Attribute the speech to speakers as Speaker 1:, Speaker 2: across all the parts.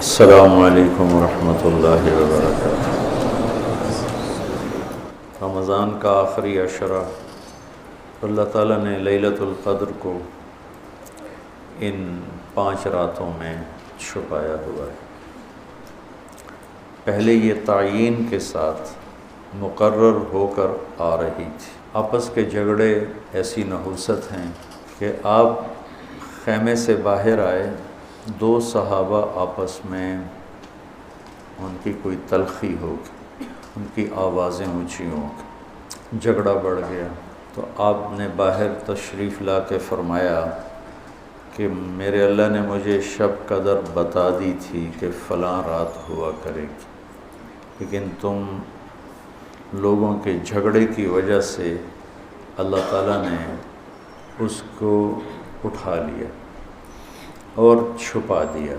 Speaker 1: السلام علیکم ورحمۃ اللہ وبرکاتہ۔ رمضان کا آخری عشرہ اللہ تعالیٰ نے لیلۃ القدر کو ان 5 راتوں میں چھپایا ہوا ہے۔ پہلے یہ تعیین کے ساتھ مقرر ہو کر آ رہی تھی۔ آپس کے جھگڑے ایسی نحوست ہیں کہ آپ خیمے سے باہر آئے، 2 صحابہ آپس میں ان کی کوئی تلخی ہوگی، ان کی آوازیں اونچی ہوں گی، جھگڑا بڑھ گیا تو آپ نے باہر تشریف لا کے فرمایا کہ میرے اللہ نے مجھے شب قدر بتا دی تھی کہ فلاں رات ہوا کرے گی، لیکن تم لوگوں کے جھگڑے کی وجہ سے اللہ تعالیٰ نے اس کو اٹھا لیا اور چھپا دیا،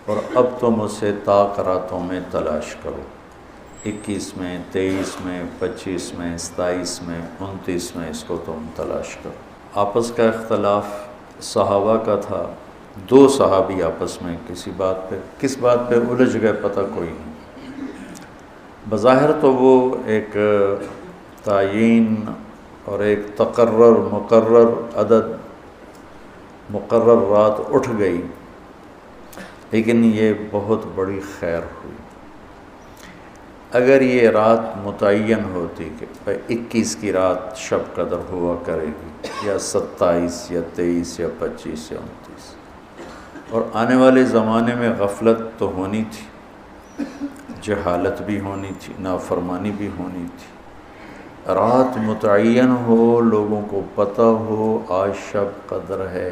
Speaker 1: اور اب تم اسے طاق راتوں میں تلاش کرو، 21 میں، 23 میں، 25 میں، 27 میں، 29 میں اس کو تم تلاش کرو۔ آپس کا اختلاف صحابہ کا تھا، 2 صحابی آپس میں کس بات پہ الجھ گئے پتہ کوئی نہیں۔ بظاہر تو وہ ایک تعیین اور ایک مقرر عدد، مقرر رات اٹھ گئی، لیکن یہ بہت بڑی خیر ہوئی۔ اگر یہ رات متعین ہوتی کہ 21 کی رات شب قدر ہوا کرے گی، یا 27 یا 23 یا 25 یا 29، اور آنے والے زمانے میں غفلت تو ہونی تھی، جہالت بھی ہونی تھی، نافرمانی بھی ہونی تھی، رات متعین ہو، لوگوں کو پتہ ہو آج شب قدر ہے،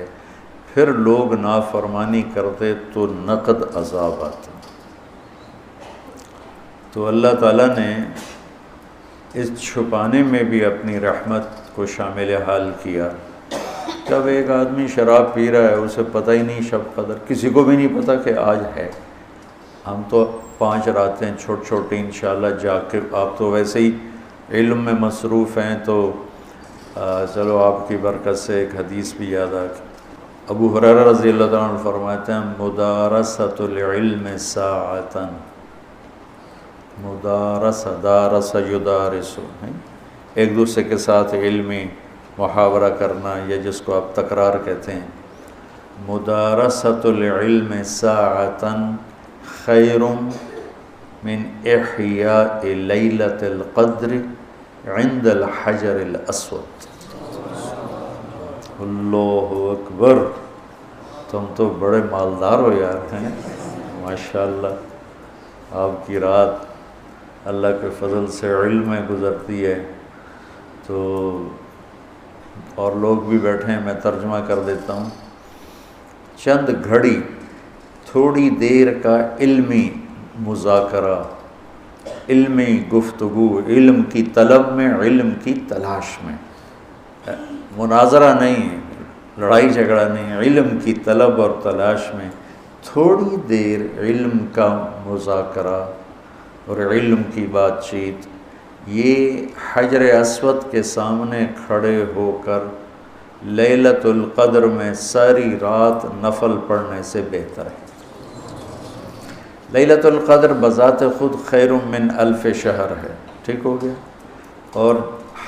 Speaker 1: پھر لوگ نافرمانی کرتے تو نقد عذاب آتا۔ تو اللہ تعالیٰ نے اس چھپانے میں بھی اپنی رحمت کو شامل حال کیا۔ جب ایک آدمی شراب پی رہا ہے، اسے پتہ ہی نہیں شب قدر، کسی کو بھی نہیں پتہ کہ آج ہے۔ ہم تو 5 راتیں چھوٹی انشاءاللہ جاگ کے، آپ تو ویسے ہی علم میں مصروف ہیں، تو چلو آپ کی برکت سے ایک حدیث بھی یاد آ گئی۔ ابو ہریرہ رضی اللہ عنہ فرماتے ہیں مدارست العلم ساعتاً، دارس یدارس، ایک دوسرے کے ساتھ علمی محاورہ کرنا، یا جس کو آپ تکرار کہتے ہیں، مدارست العلم ساعتاً خیر من احیاء لیلۃ القدر عند الحجر الاسود۔ اللہ اکبر، تم تو بڑے مالدار ہو یار، ہیں ماشاءاللہ۔ آپ کی رات اللہ کے فضل سے علم میں گزرتی ہے، تو اور لوگ بھی بیٹھے ہیں، میں ترجمہ کر دیتا ہوں۔ چند گھڑی، تھوڑی دیر کا علمی مذاکرہ، علمی گفتگو، علم کی طلب میں، علم کی تلاش میں، مناظرہ نہیں ہے، لڑائی جھگڑا نہیں ہے، علم کی طلب اور تلاش میں تھوڑی دیر علم کا مذاکرہ اور علم کی بات چیت، یہ حجر اسود کے سامنے کھڑے ہو کر لیلۃ القدر میں ساری رات نفل پڑھنے سے بہتر ہے۔ لیلۃ القدر بذات خود خیر من 1000 شہر ہے، ٹھیک ہو گیا، اور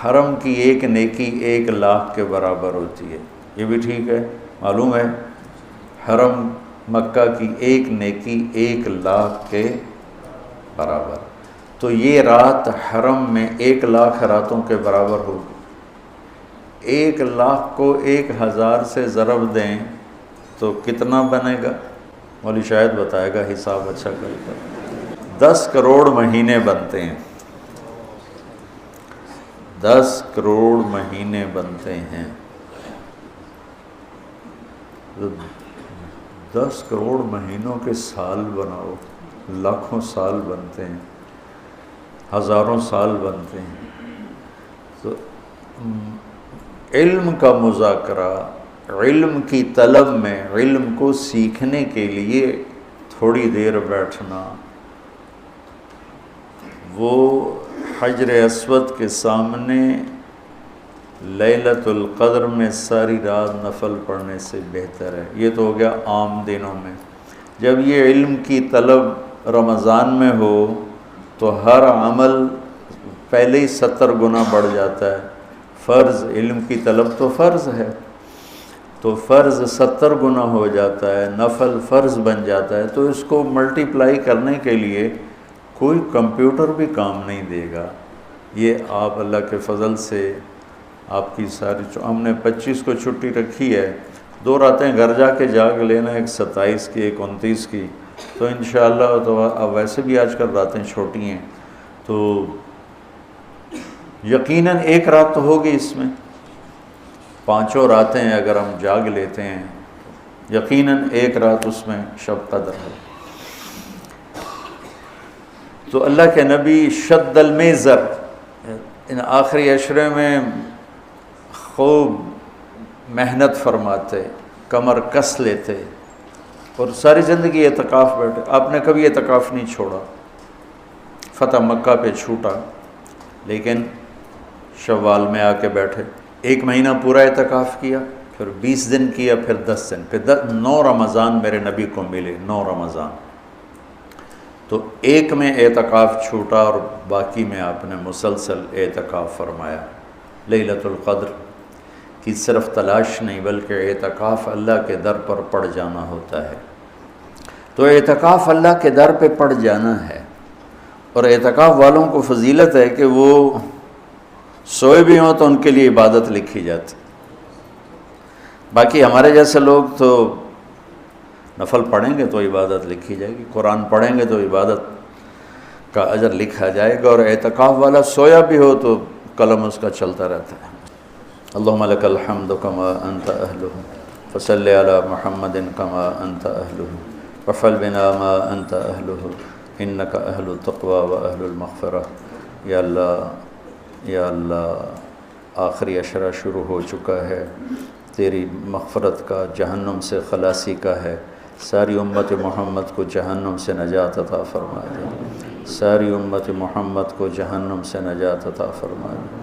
Speaker 1: حرم کی ایک نیکی 1,00,000 کے برابر ہوتی ہے، یہ بھی ٹھیک ہے، معلوم ہے، حرم مکہ کی ایک نیکی 1,00,000 کے برابر، تو یہ رات حرم میں 1,00,000 راتوں کے برابر ہوگی۔ 1,00,000 کو 1000 سے ضرب دیں تو کتنا بنے گا؟ مولوی شاید بتائے گا، حساب اچھا کر کر 10 کروڑ مہینے بنتے ہیں، 10 کروڑ مہینے بنتے ہیں، 10 کروڑ مہینوں کے سال بناؤ، لاکھوں سال بنتے ہیں، ہزاروں سال بنتے ہیں۔ تو علم کا مذاکرہ، علم کی طلب میں، علم کو سیکھنے کے لیے تھوڑی دیر بیٹھنا، وہ حجر اسود کے سامنے لیلۃ القدر میں ساری رات نفل پڑھنے سے بہتر ہے۔ یہ تو ہو گیا عام دنوں میں، جب یہ علم کی طلب رمضان میں ہو تو ہر عمل پہلے ہی 70 گنا بڑھ جاتا ہے۔ فرض علم کی طلب تو فرض ہے، تو فرض 70 گنا ہو جاتا ہے، نفل فرض بن جاتا ہے، تو اس کو ملٹیپلائی کرنے کے لیے کوئی کمپیوٹر بھی کام نہیں دے گا۔ یہ آپ اللہ کے فضل سے آپ کی ساری ہم نے 25 کو چھٹی رکھی ہے، 2 راتیں گھر جا کے جاگ لینا، ایک 27 کی ایک 29 کی، تو انشاءاللہ تو اب ویسے بھی آج کل راتیں چھوٹی ہیں، تو یقیناً ایک رات تو ہوگی اس میں، 5 راتیں اگر ہم جاگ لیتے ہیں یقیناً ایک رات اس میں شب قدر ہے۔ تو اللہ کے نبی شد المیزر ان آخری عشرے میں خوب محنت فرماتے، کمر کس لیتے، اور ساری زندگی اعتکاف بیٹھے۔ آپ نے کبھی اعتکاف نہیں چھوڑا، فتح مکہ پہ چھوٹا لیکن شوال میں آ کے بیٹھے، 1 مہینہ پورا اعتکاف کیا، پھر 20 دن کیا، پھر 10 دن، پھر 9 رمضان میرے نبی کو ملے، 9 رمضان۔ تو 1 میں اعتکاف چھوٹا اور باقی میں آپ نے مسلسل اعتکاف فرمایا۔ لیلۃ القدر کی صرف تلاش نہیں بلکہ اعتکاف اللہ کے در پر پڑ جانا ہوتا ہے۔ تو اعتکاف اللہ کے در پہ پڑ جانا ہے، اور اعتکاف والوں کو فضیلت ہے کہ وہ سوئے بھی ہوں تو ان کے لیے عبادت لکھی جاتی۔ باقی ہمارے جیسے لوگ تو نفل پڑھیں گے تو عبادت لکھی جائے گی، قرآن پڑھیں گے تو عبادت کا اجر لکھا جائے گا، اور اعتکاف والا سویا بھی ہو تو قلم اس کا چلتا رہتا ہے۔ اللہم لک الحمد کما انت اہلہ فصلی علی محمد کما انت اہلہ وفعل بنا ما انت اہلہ انک اہل التقوی و اہل المغفرہ۔ یا اللہ آخری عشرہ شروع ہو چکا ہے، تیری مغفرت کا، جہنم سے خلاصی کا ہے۔ ساری امت محمد کو جہنم سے نجات عطا فرما دے، ساری امت محمد کو جہنم سے نجات عطا فرما دے،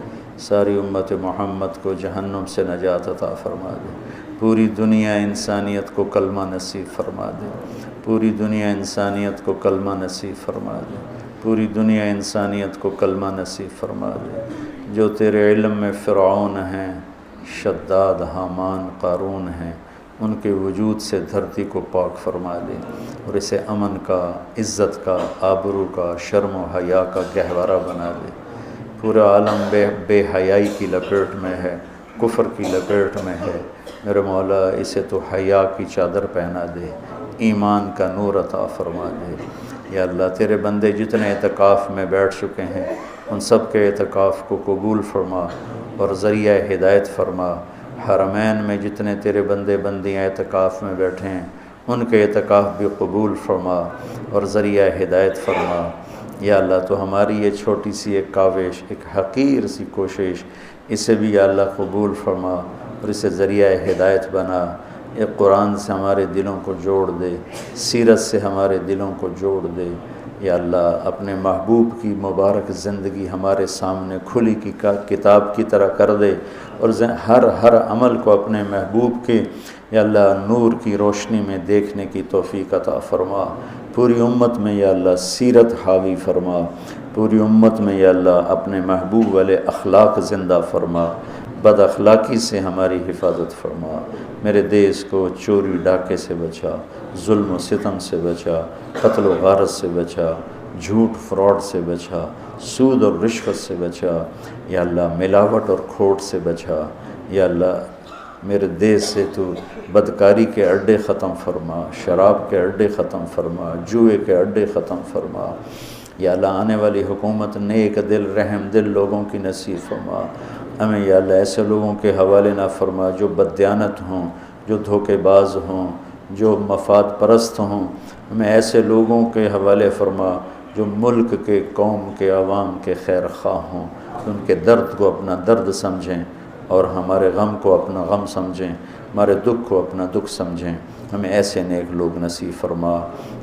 Speaker 1: ساری امت محمد کو جہنم سے نجات عطا فرما دے۔ پوری دنیا انسانیت کو کلمہ نصیب فرما دے، پوری دنیا انسانیت کو کلمہ نصیب فرما دے، پوری دنیا انسانیت کو کلمہ نصیب فرما دے۔ جو تیرے علم میں فرعون ہیں، شداد، حامان، قارون ہیں، ان کے وجود سے دھرتی کو پاک فرما دے، اور اسے امن کا، عزت کا، آبرو کا، شرم و حیا کا گہوارہ بنا دے۔ پورا عالم بے حیائی کی لپیٹ میں ہے، کفر کی لپیٹ میں ہے، میرے مولا اسے تو حیا کی چادر پہنا دے، ایمان کا نور عطا فرما دے۔ یا اللہ تیرے بندے جتنے اعتکاف میں بیٹھ چکے ہیں ان سب کے اعتکاف کو قبول فرما اور ذریعہ ہدایت فرما۔ حرمین میں جتنے تیرے بندے بندیاں اعتکاف میں بیٹھے ہیں ان کے اعتکاف بھی قبول فرما اور ذریعہ ہدایت فرما۔ یا اللہ تو ہماری یہ چھوٹی سی ایک کاوش، ایک حقیر سی کوشش، اسے بھی یا اللہ قبول فرما اور اسے ذریعہ ہدایت بنا۔ یہ قرآن سے ہمارے دلوں کو جوڑ دے، سیرت سے ہمارے دلوں کو جوڑ دے۔ یا اللہ اپنے محبوب کی مبارک زندگی ہمارے سامنے کھلی کی کتاب کی طرح کر دے، اور ہر عمل کو اپنے محبوب کے یا اللہ نور کی روشنی میں دیکھنے کی توفیق عطا فرما۔ پوری امت میں یا اللہ سیرت حاوی فرما، پوری امت میں یا اللہ اپنے محبوب والے اخلاق زندہ فرما، بد اخلاقی سے ہماری حفاظت فرما۔ میرے دیس کو چوری ڈاکے سے بچا، ظلم و ستم سے بچا، قتل و غارت سے بچا، جھوٹ فراڈ سے بچا، سود اور رشوت سے بچا، یا اللہ ملاوٹ اور کھوٹ سے بچا۔ یا اللہ میرے دیس سے تو بدکاری کے اڈے ختم فرما، شراب کے اڈے ختم فرما، جوئے کے اڈے ختم فرما۔ یا اللہ آنے والی حکومت نیک دل رحم دل لوگوں کی نصیب فرما۔ ہمیں یا اللہ ایسے لوگوں کے حوالے نہ فرما جو بددیانت ہوں، جو دھوکے باز ہوں، جو مفاد پرست ہوں۔ ہمیں ایسے لوگوں کے حوالے فرما جو ملک کے، قوم کے، عوام کے خیر خواہ ہوں، ان کے درد کو اپنا درد سمجھیں اور ہمارے غم کو اپنا غم سمجھیں، ہمارے دکھ کو اپنا دکھ سمجھیں۔ ہمیں ایسے نیک لوگ نصیب فرما۔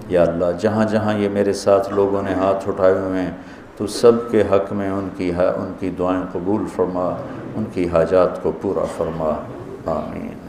Speaker 1: یا اللہ جہاں جہاں یہ میرے ساتھ لوگوں نے ہاتھ اٹھائے ہوئے ہیں تو سب کے حق میں ان کی دعائیں قبول فرما، ان کی حاجات کو پورا فرما، آمین۔